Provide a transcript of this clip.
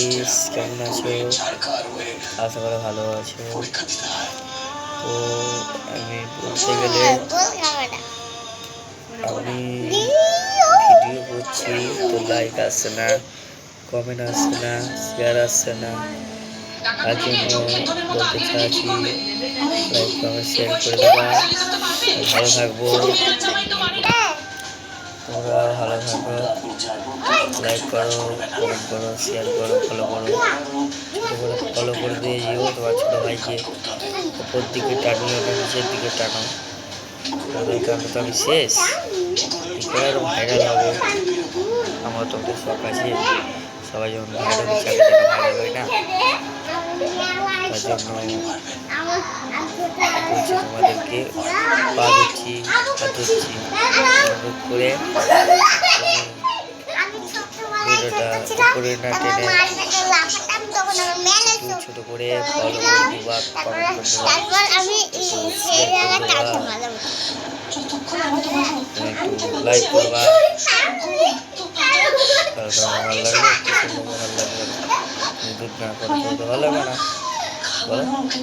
Guys, কেমন আছো? আশা করি ভালো আছো। তো আমি বলতে গেলে আমি ভিডিও করছি, তো লাইক আসছে না, কমেন্ট আসছে না, শেয়ার আসছে না। তার জন্য বলতে চাচ্ছি লাইক কমেন্ট শেয়ার করে দেবা। ভালো থাকবো, তোমরা ভালো থাকো। লাইক করো, কমেন্ট করো, শেয়ার করো, ফলো করো। ছোটো করে ফলো করে দিয়ে যেও তোমার ছোটো ভাইকে। ওপর দিকে টানিও না, নিচের দিকে টানো। তাদের কারণে তো আমি শেষ, এরকম ভাইরাল হবো। আমার তো একটা শখ আছে, সবাই যখন ভাইরাল হচ্ছে আমি যেন ভাইরাল হই না। তার জন্য বলছি তোমাদেরকে, পা ধরছি, হাত ধরছি, অনুরোধ করে ভিডিওটা উপরে না টেনে ছোট করে ফলো করে দিবা, কমেন্ট করে দেবা, শেয়ার করে দেবা, একটু লাইক করবা। ভালো লাগবে, ভালো লাগবে, ভালো লাগবে না বলো।